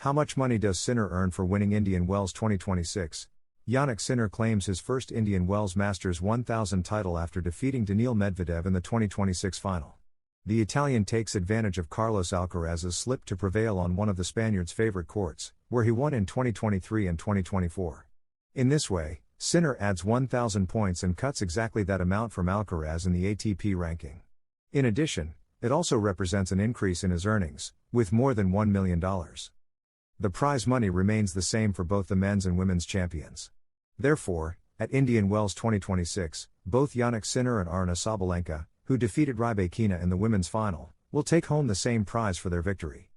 How much money does Sinner earn for winning Indian Wells 2026? Yannick Sinner claims his first Indian Wells Masters 1000 title after defeating Daniil Medvedev in the 2026 final. The Italian takes advantage of Carlos Alcaraz's slip to prevail on one of the Spaniard's favorite courts, where he won in 2023 and 2024. In this way, Sinner adds 1,000 points and cuts exactly that amount from Alcaraz in the ATP ranking. In addition, it also represents an increase in his earnings, with more than $1 million. The prize money remains the same for both the men's and women's champions. Therefore, at Indian Wells 2026, both Yannick Sinner and Aryna Sabalenka, who defeated Rybakina in the women's final, will take home the same prize for their victory.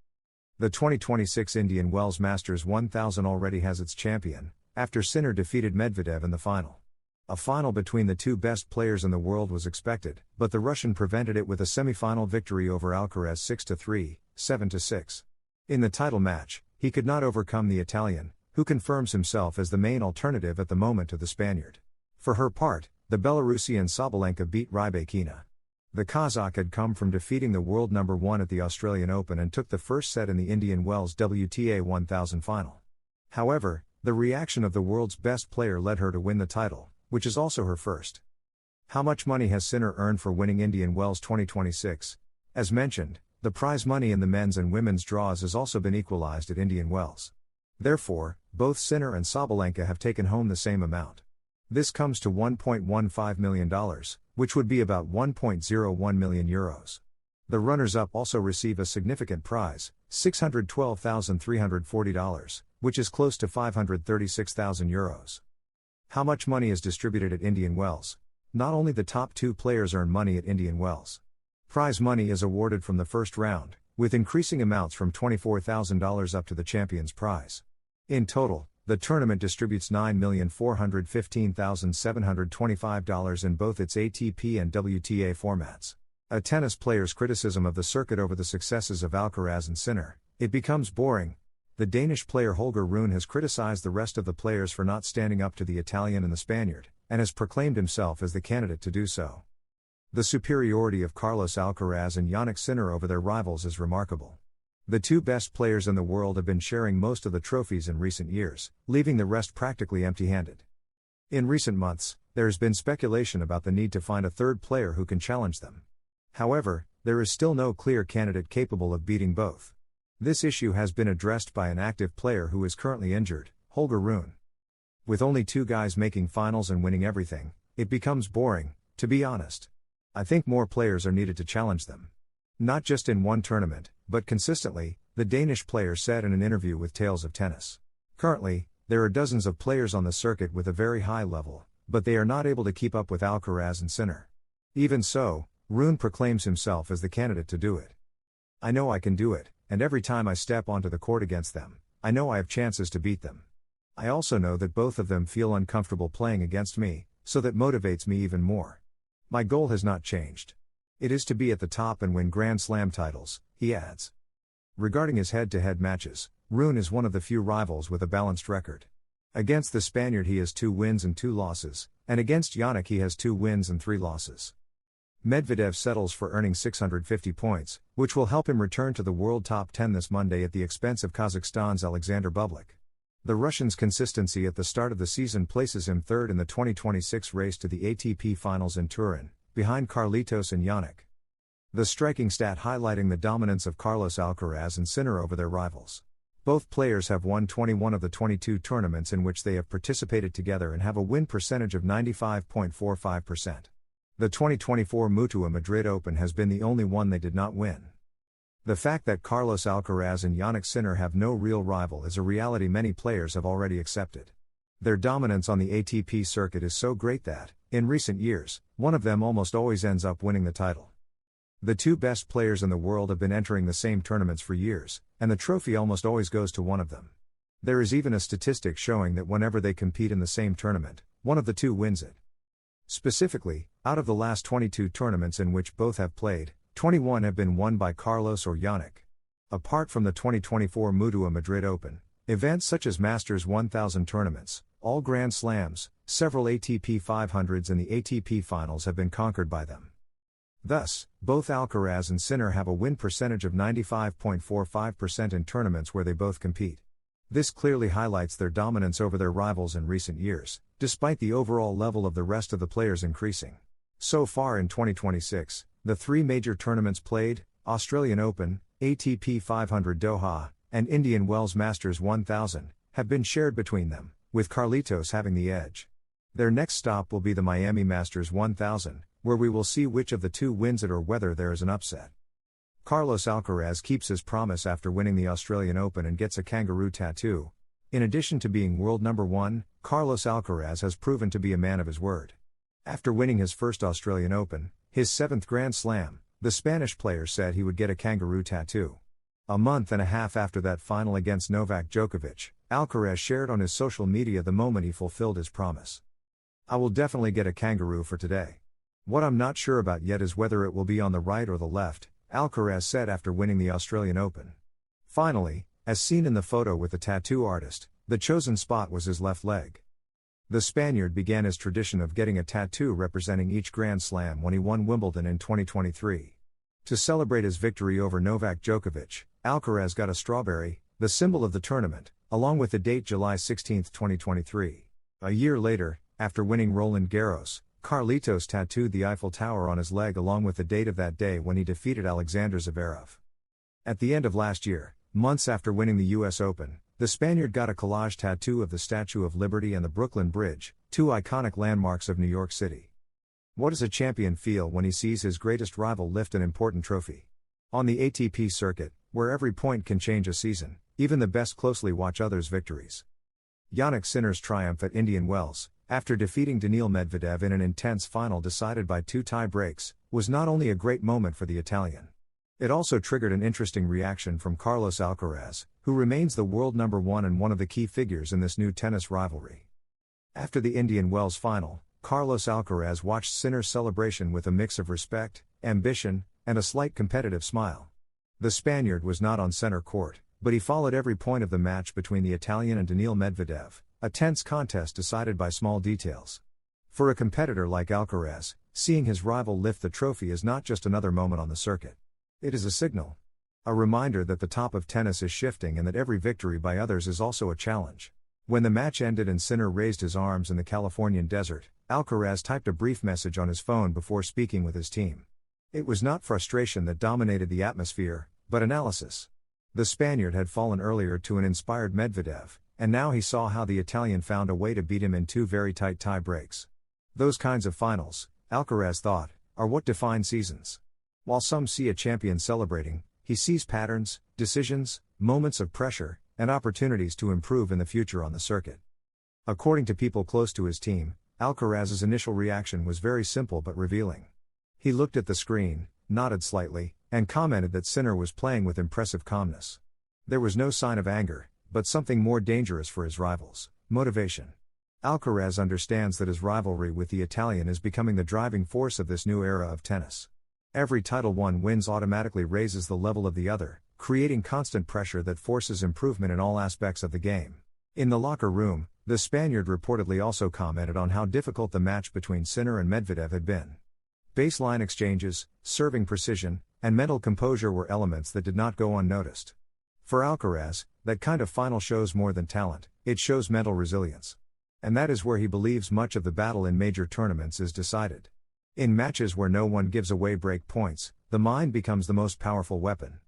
The 2026 Indian Wells Masters 1000 already has its champion, after Sinner defeated Medvedev in the final. A final between the two best players in the world was expected, but the Russian prevented it with a semi-final victory over Alcaraz 6-3, 7-6. In the title match, he could not overcome the Italian, who confirms himself as the main alternative at the moment to the Spaniard. For her part, the Belarusian Sabalenka beat Rybakina. The Kazakh had come from defeating the world number 1 at the Australian Open and took the first set in the Indian Wells WTA 1000 final. However, the reaction of the world's best player led her to win the title, which is also her first. How much money has Sinner earned for winning Indian Wells 2026? As mentioned, the prize money in the men's and women's draws has also been equalized at Indian Wells. Therefore, both Sinner and Sabalenka have taken home the same amount. This comes to $1.15 million, which would be about €1.01 million. The runners-up also receive a significant prize, $612,340, which is close to €536,000. How much money is distributed at Indian Wells? Not only the top 2 players earn money at Indian Wells. Prize money is awarded from the first round, with increasing amounts from $24,000 up to the champion's prize. In total, the tournament distributes $9,415,725 in both its ATP and WTA formats. A tennis player's criticism of the circuit over the successes of Alcaraz and Sinner: "It becomes boring." The Danish player Holger Rune has criticized the rest of the players for not standing up to the Italian and the Spaniard, and has proclaimed himself as the candidate to do so. The superiority of Carlos Alcaraz and Yannick Sinner over their rivals is remarkable. The two best players in the world have been sharing most of the trophies in recent years, leaving the rest practically empty-handed. In recent months, there has been speculation about the need to find a third player who can challenge them. However, there is still no clear candidate capable of beating both. This issue has been addressed by an active player who is currently injured, Holger Rune. With only 2 guys making finals and winning everything, it becomes boring, to be honest. I think more players are needed to challenge them. Not just in one tournament, but consistently, the Danish player said in an interview with Tales of Tennis. Currently, there are dozens of players on the circuit with a very high level, but they are not able to keep up with Alcaraz and Sinner. Even so, Rune proclaims himself as the candidate to do it. "I know I can do it, and every time I step onto the court against them, I know I have chances to beat them. I also know that both of them feel uncomfortable playing against me, so that motivates me even more. My goal has not changed. It is to be at the top and win Grand Slam titles," he adds. Regarding his head-to-head matches, Rune is one of the few rivals with a balanced record. Against the Spaniard he has 2 wins and 2 losses, and against Yannick he has 2 wins and 3 losses. Medvedev settles for earning 650 points, which will help him return to the world top 10 this Monday at the expense of Kazakhstan's Alexander Bublik. The Russian's consistency at the start of the season places him third in the 2026 race to the ATP Finals in Turin, behind Carlitos and Yannick. The striking stat highlighting the dominance of Carlos Alcaraz and Sinner over their rivals. Both players have won 21 of the 22 tournaments in which they have participated together and have a win percentage of 95.45%. The 2024 Mutua Madrid Open has been the only one they did not win. The fact that Carlos Alcaraz and Yannick Sinner have no real rival is a reality many players have already accepted. Their dominance on the ATP circuit is so great that, in recent years, one of them almost always ends up winning the title. The 2 best players in the world have been entering the same tournaments for years, and the trophy almost always goes to one of them. There is even a statistic showing that whenever they compete in the same tournament, one of the 2 wins it. Specifically, out of the last 22 tournaments in which both have played, 21 have been won by Carlos or Yannick. Apart from the 2024 Mutua Madrid Open, events such as Masters 1000 tournaments, all Grand Slams, several ATP 500s and the ATP Finals have been conquered by them. Thus, both Alcaraz and Sinner have a win percentage of 95.45% in tournaments where they both compete. This clearly highlights their dominance over their rivals in recent years, despite the overall level of the rest of the players increasing. So far in 2026, the three major tournaments played, Australian Open, ATP 500 Doha, and Indian Wells Masters 1000, have been shared between them, with Carlitos having the edge. Their next stop will be the Miami Masters 1000, where we will see which of the two wins it or whether there is an upset. Carlos Alcaraz keeps his promise after winning the Australian Open and gets a kangaroo tattoo. In addition to being world number one, Carlos Alcaraz has proven to be a man of his word. After winning his first Australian Open, his seventh Grand Slam, the Spanish player said he would get a kangaroo tattoo. A month and a half after that final against Novak Djokovic, Alcaraz shared on his social media the moment he fulfilled his promise. "I will definitely get a kangaroo for today. What I'm not sure about yet is whether it will be on the right or the left," Alcaraz said after winning the Australian Open. Finally, as seen in the photo with the tattoo artist, the chosen spot was his left leg. The Spaniard began his tradition of getting a tattoo representing each Grand Slam when he won Wimbledon in 2023. To celebrate his victory over Novak Djokovic, Alcaraz got a strawberry, the symbol of the tournament, along with the date July 16, 2023. A year later, after winning Roland Garros, Carlitos tattooed the Eiffel Tower on his leg along with the date of that day when he defeated Alexander Zverev. At the end of last year, months after winning the US Open, the Spaniard got a collage tattoo of the Statue of Liberty and the Brooklyn Bridge, two iconic landmarks of New York City. What does a champion feel when he sees his greatest rival lift an important trophy? On the ATP circuit, where every point can change a season, even the best closely watch others' victories. Jannik Sinner's triumph at Indian Wells, after defeating Daniil Medvedev in an intense final decided by 2 tie breaks, was not only a great moment for the Italian. It also triggered an interesting reaction from Carlos Alcaraz, who remains the world number one and one of the key figures in this new tennis rivalry. After the Indian Wells final, Carlos Alcaraz watched Sinner's celebration with a mix of respect, ambition, and a slight competitive smile. The Spaniard was not on center court, but he followed every point of the match between the Italian and Daniil Medvedev, a tense contest decided by small details. For a competitor like Alcaraz, seeing his rival lift the trophy is not just another moment on the circuit. It is a signal. A reminder that the top of tennis is shifting and that every victory by others is also a challenge. When the match ended and Sinner raised his arms in the Californian desert, Alcaraz typed a brief message on his phone before speaking with his team. It was not frustration that dominated the atmosphere, but analysis. The Spaniard had fallen earlier to an inspired Medvedev, and now he saw how the Italian found a way to beat him in 2 very tight tie breaks. Those kinds of finals, Alcaraz thought, are what define seasons. While some see a champion celebrating, he sees patterns, decisions, moments of pressure, and opportunities to improve in the future on the circuit. According to people close to his team, Alcaraz's initial reaction was very simple but revealing. He looked at the screen, nodded slightly, and commented that Sinner was playing with impressive calmness. There was no sign of anger, but something more dangerous for his rivals: motivation. Alcaraz understands that his rivalry with the Italian is becoming the driving force of this new era of tennis. Every title one wins automatically raises the level of the other, creating constant pressure that forces improvement in all aspects of the game. In the locker room, the Spaniard reportedly also commented on how difficult the match between Sinner and Medvedev had been. Baseline exchanges, serving precision, and mental composure were elements that did not go unnoticed. For Alcaraz, that kind of final shows more than talent, it shows mental resilience. And that is where he believes much of the battle in major tournaments is decided. In matches where no one gives away break points, the mind becomes the most powerful weapon.